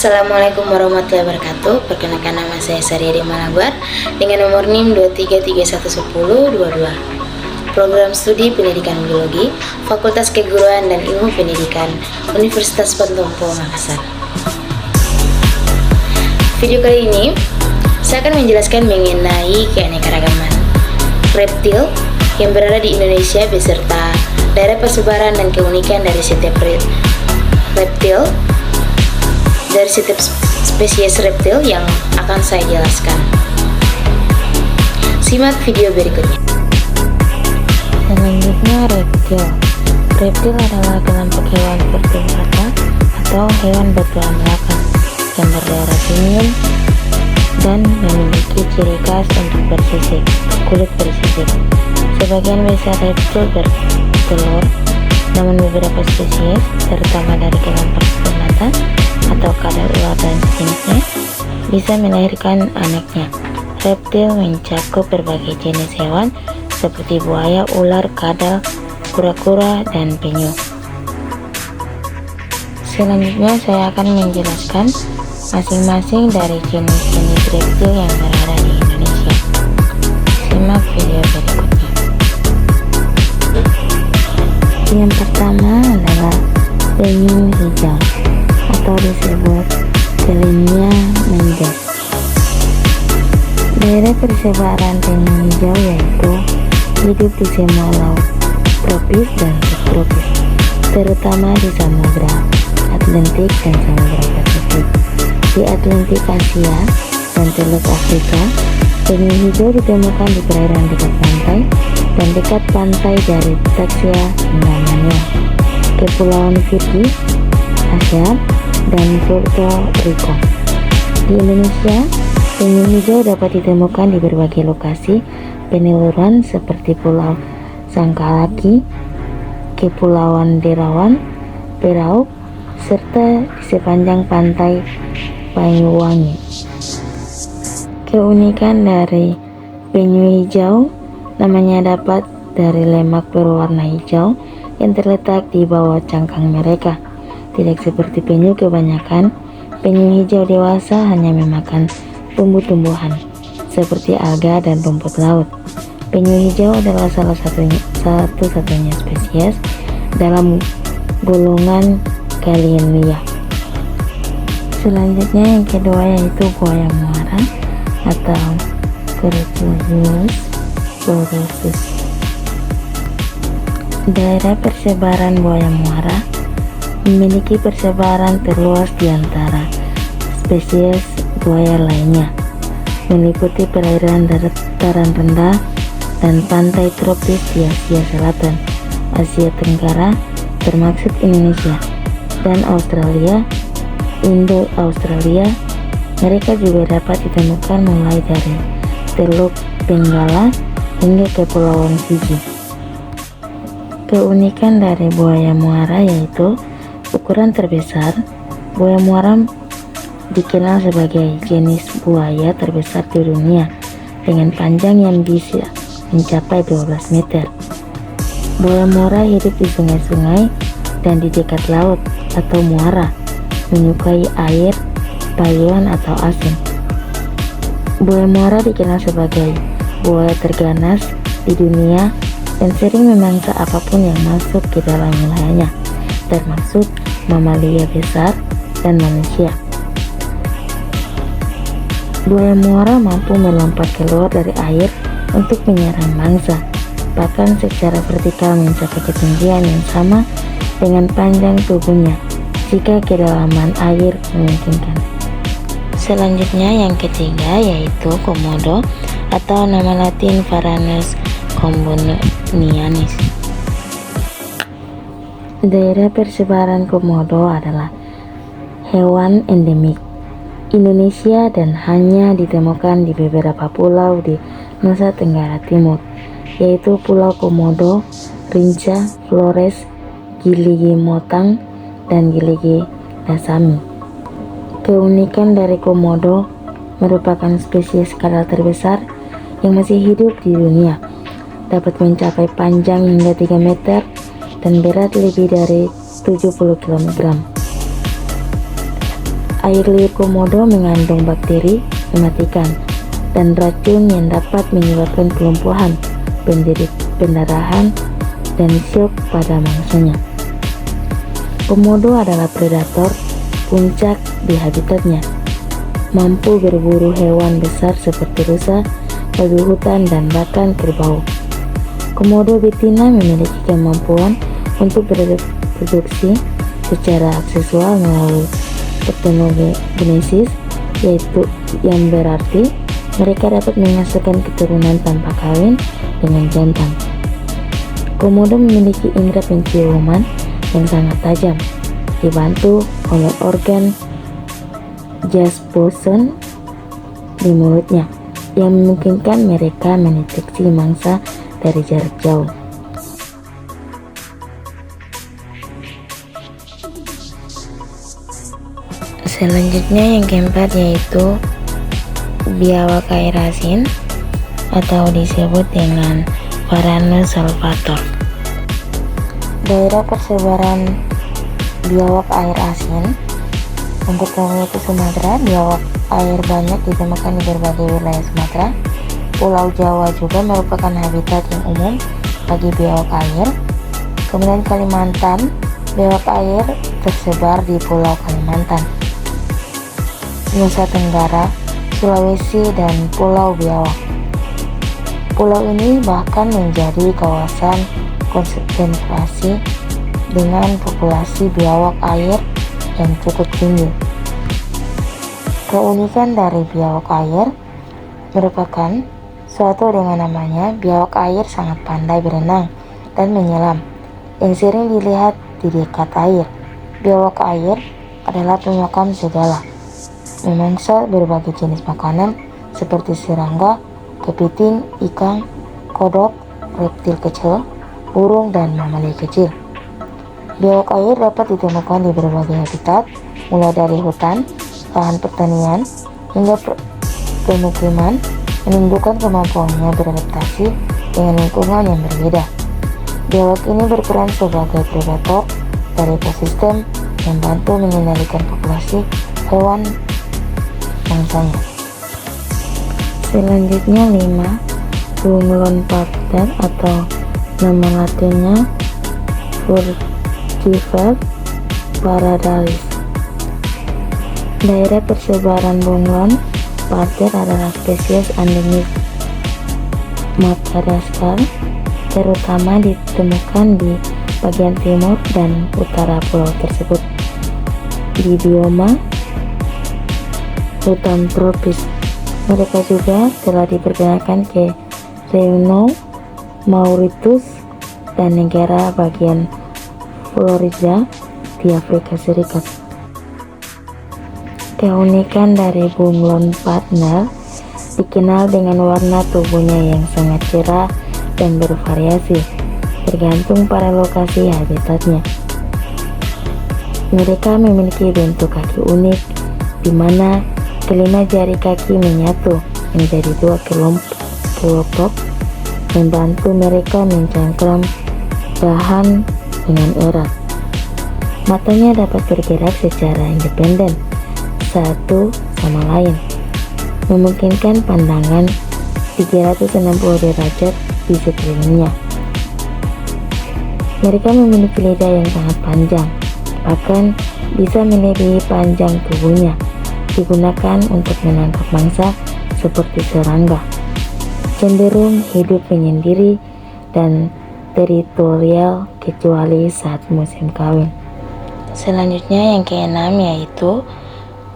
Assalamualaikum warahmatullahi wabarakatuh. Perkenalkan, nama saya Saryadi Malabar dengan nomor NIM 233111022. Program Studi Pendidikan Biologi, Fakultas Keguruan dan Ilmu Pendidikan, Universitas Pentompo, Makassar. Video kali ini saya akan menjelaskan mengenai keanekaragaman reptil yang berada di Indonesia beserta daerah persebaran dan keunikan dari setiap reptil, dari setiap spesies reptil yang akan saya jelaskan. Simak video berikutnya. Selanjutnya, reptil. Reptil adalah kelompok hewan vertebrata atau hewan bertulang belakang yang berdarah premium dan memiliki ciri khas untuk kulit bersisik. Sebagian besar reptil bertelur, namun beberapa spesies, terutama dari kelompok spermata atau kadal ular dan sejenisnya, bisa melahirkan anaknya. Reptil mencakup berbagai jenis hewan seperti buaya, ular, kadal, kura-kura, dan penyu. Selanjutnya saya akan menjelaskan masing-masing dari jenis-jenis reptil yang berada di Indonesia. Simak video berikutnya. Yang pertama adalah penyu hijau atau disebut Selenia mendes. Daerah persebaran penyu hijau yaitu hidup di semua laut tropis dan subtropis, terutama di Samudra Atlantik dan Samudra Pasifik. Di Atlantik Asia dan Teluk Afrika, penyu hijau ditemukan di perairan dekat pantai dan dekat pantai dari Tasya hingga Manila, Kepulauan Fiji, Asia, dan Puerto Rico. Di Indonesia, penyu hijau dapat ditemukan di berbagai lokasi peneluran seperti Pulau Sangkalaki, Kepulauan Derawan, Berau, serta di sepanjang pantai Banyuwangi. Keunikan dari penyu hijau, namanya dapat dari lemak berwarna hijau yang terletak di bawah cangkang mereka. Tidak seperti penyu kebanyakan, penyu hijau dewasa hanya memakan tumbuh-tumbuhan seperti alga dan rumput laut. Penyu hijau adalah salah satu-satunya spesies dalam golongan Galianelia. Selanjutnya yang kedua yaitu buaya muara atau Crocodylus borealis. Daerah persebaran buaya muara memiliki persebaran terluas di antara spesies buaya lainnya, meliputi perairan dataran rendah dan pantai tropis di Asia Selatan, Asia Tenggara termasuk Indonesia, dan Australia, Indo-Australia. Mereka juga dapat ditemukan mulai dari Teluk Benggala hingga Kepulauan Fiji. Keunikan dari buaya muara yaitu ukuran terbesar. Buaya muara dikenal sebagai jenis buaya terbesar di dunia dengan panjang yang bisa mencapai 12 meter. Buaya muara hidup di sungai-sungai dan di dekat laut atau muara, menyukai air, payuan atau asin. Buaya muara dikenal sebagai buaya terganas di dunia dan sering memangsa apapun yang masuk ke dalam wilayahnya, termasuk mamalia besar dan manusia. Buaya muara mampu melompat keluar dari air untuk menyerang mangsa, bahkan secara vertikal mencapai ketinggian yang sama dengan panjang tubuhnya jika kedalaman air memungkinkan. Selanjutnya yang ketiga yaitu komodo atau nama latin Varanus combonianus. Daerah persebaran komodo adalah hewan endemik Indonesia dan hanya ditemukan di beberapa pulau di Nusa Tenggara Timur, yaitu Pulau Komodo, Rinca, Flores, Giligi Motang, dan Giligi Dasami. Keunikan dari komodo merupakan spesies kadal terbesar yang masih hidup di dunia, dapat mencapai panjang hingga 3 meter dan berat lebih dari 70 kg. Air liur komodo mengandung bakteri mematikan dan racun yang dapat menyebabkan kelumpuhan, pendarahan, dan shock pada mangsanya. Komodo adalah predator puncak di habitatnya, mampu berburu hewan besar seperti rusa, babi hutan, dan bahkan kerbau. Komodo betina memiliki kemampuan untuk bereproduksi secara seksual melalui partenogenesis, yaitu yang berarti mereka dapat menghasilkan keturunan tanpa kawin dengan jantan. Komodo memiliki indera penciuman yang sangat tajam, dibantu oleh organ Jasperson di mulutnya yang memungkinkan mereka mendeteksi mangsa dari jarak jauh. Selanjutnya yang keempat yaitu biawak air asin atau disebut dengan Varanus salvator. Daerah persebaran biawak air asin untuk yaitu Sumatera. Biawak air banyak ditemukan di berbagai wilayah Sumatera. Pulau Jawa juga merupakan habitat yang umum bagi biawak air. Kemudian Kalimantan, biawak air tersebar di Pulau Kalimantan, Nusa Tenggara, Sulawesi, dan Pulau Biawak. Pulau ini bahkan menjadi kawasan konservasi dengan populasi biawak air yang cukup tinggi. Keunikan dari biawak air merupakan suatu dengan namanya biawak air sangat pandai berenang dan menyelam, yang sering dilihat di dekat air. Biawak air adalah pemakam segala, memangsa berbagai jenis makanan seperti serangga, kepiting, ikan, kodok, reptil kecil, burung, dan mamalia kecil. Biawak air dapat ditemukan di berbagai habitat, mulai dari hutan, lahan pertanian, hingga pemukiman, menunjukkan kemampuannya beradaptasi dengan lingkungan yang berbeda. Biawak ini berperan sebagai predator dari ekosistem, membantu mengendalikan populasi hewan mangsanya. Selanjutnya 5. Bunglon Parter atau nama latinnya Furcifer paradalis. Daerah persebaran bunglon parter adalah spesies endemis Madagaskar, terutama ditemukan di bagian timur dan utara pulau tersebut di bioma hutan tropis. Mereka juga telah diperkenalkan ke Reunion, Mauritius, dan negara bagian Florida di Afrika Serikat. Keunikan dari bunglon partner dikenal dengan warna tubuhnya yang sangat cerah dan bervariasi, tergantung pada lokasi habitatnya. Mereka memiliki bentuk kaki unik, di mana kelima jari kaki menyatu menjadi dua kelompok, membantu mereka mencengkram bahan dengan erat. Matanya dapat bergerak secara independen satu sama lain, memungkinkan pandangan 360 derajat di sekelilingnya. Mereka memiliki lidah yang sangat panjang, bahkan bisa melebihi panjang tubuhnya, digunakan untuk menangkap mangsa seperti serangga. Cenderung hidup menyendiri dan teritorial kecuali saat musim kawin. Selanjutnya yang keenam yaitu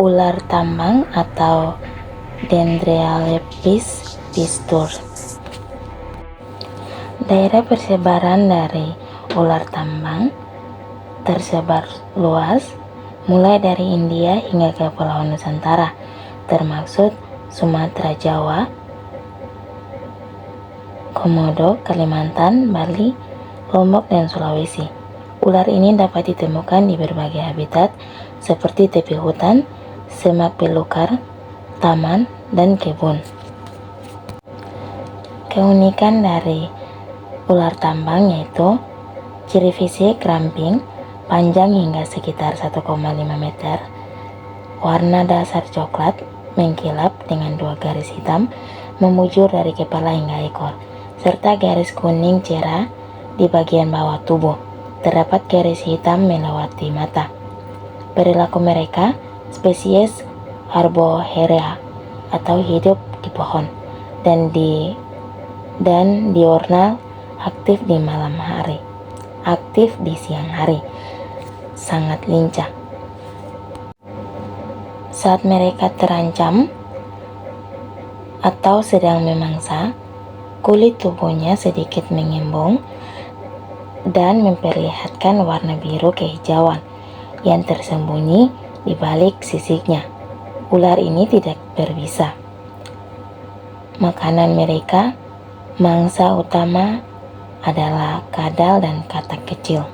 ular tambang atau Dendroalepis pistur. Daerah persebaran dari ular tambang tersebar luas, mulai dari India hingga ke Pulau Nusantara, termasuk Sumatera, Jawa, Komodo, Kalimantan, Bali, Lombok, dan Sulawesi. Ular ini dapat ditemukan di berbagai habitat seperti tepi hutan, semak belukar, taman, dan kebun. Keunikan dari ular tambang yaitu ciri fisik ramping, panjang hingga sekitar 1,5 meter, Warna dasar coklat mengkilap dengan 2 garis hitam memujur dari kepala hingga ekor, serta garis kuning cerah di bagian bawah tubuh. Terdapat garis hitam melewati mata. Perilaku mereka spesies Arboreea atau hidup di pohon dan diurnal, aktif di malam hari, aktif di siang hari, sangat lincah. Saat mereka terancam atau sedang memangsa, kulit tubuhnya sedikit mengembung dan memperlihatkan warna biru kehijauan yang tersembunyi di balik sisiknya. Ular ini tidak berbisa. Makanan mereka, mangsa utama adalah kadal dan katak kecil.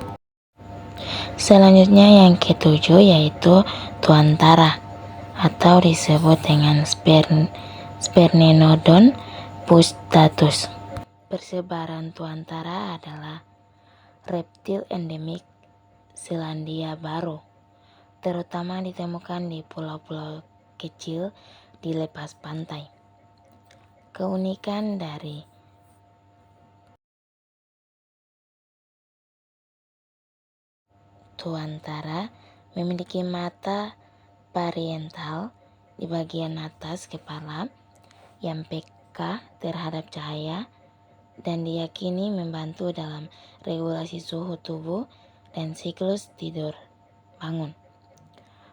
Selanjutnya yang ketujuh yaitu tuantara atau disebut dengan Spernenodon pustatus. Persebaran tuantara adalah reptil endemik Selandia Baru, terutama ditemukan di pulau-pulau kecil di lepas pantai. Keunikan dari tuantara memiliki mata parietal di bagian atas kepala yang peka terhadap cahaya dan diyakini membantu dalam regulasi suhu tubuh dan siklus tidur bangun.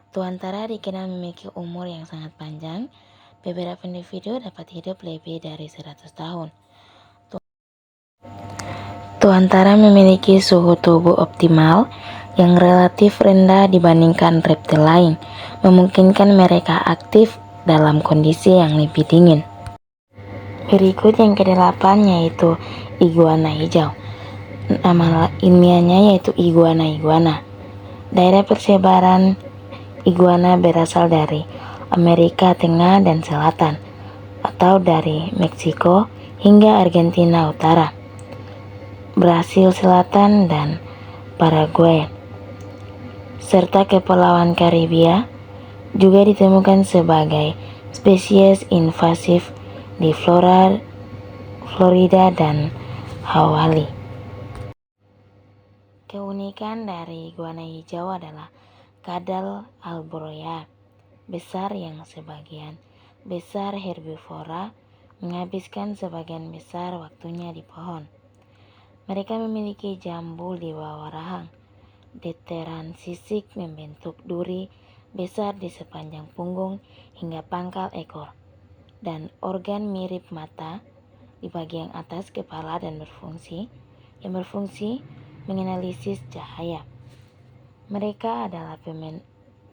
Tuantara dikenal memiliki umur yang sangat panjang. Beberapa individu dapat hidup lebih dari 100 tahun. Tuantara memiliki suhu tubuh optimal yang relatif rendah dibandingkan reptil lain, memungkinkan mereka aktif dalam kondisi yang lebih dingin. Berikut yang ke-8 yaitu iguana hijau. Nama ilmiahnya yaitu iguana. Daerah persebaran iguana berasal dari Amerika Tengah dan Selatan, atau dari Meksiko hingga Argentina Utara, Brasil Selatan dan Paraguay, serta Kepulauan Karibia. Juga ditemukan sebagai spesies invasif di Florida dan Hawaii. Keunikan dari iguana hijau adalah kadal Arborea besar yang sebagian besar herbivora, menghabiskan sebagian besar waktunya di pohon. Mereka memiliki jambul di bawah rahang, deteran sisik membentuk duri besar di sepanjang punggung hingga pangkal ekor, dan organ mirip mata di bagian atas kepala dan berfungsi menganalisis cahaya. Mereka adalah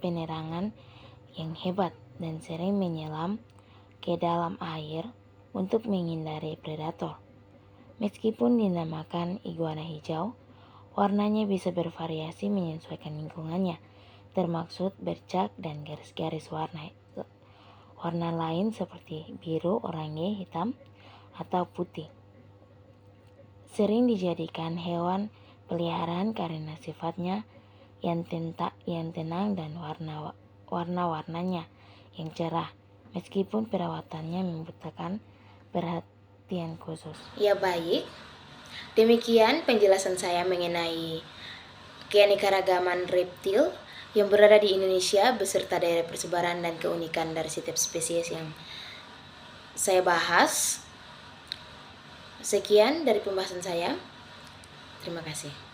penerangan yang hebat dan sering menyelam ke dalam air untuk menghindari predator. Meskipun dinamakan iguana hijau, warnanya bisa bervariasi menyesuaikan lingkungannya, termaksud bercak dan garis-garis warna lain seperti biru, oranye, hitam, atau putih. Sering dijadikan hewan peliharaan karena sifatnya yang tenang dan warna-warnanya yang cerah, meskipun perawatannya membutuhkan perhatian khusus. Ya baik, demikian penjelasan saya mengenai keanekaragaman reptil yang berada di Indonesia beserta daerah persebaran dan keunikan dari setiap spesies yang saya bahas. Sekian dari pembahasan saya. Terima kasih.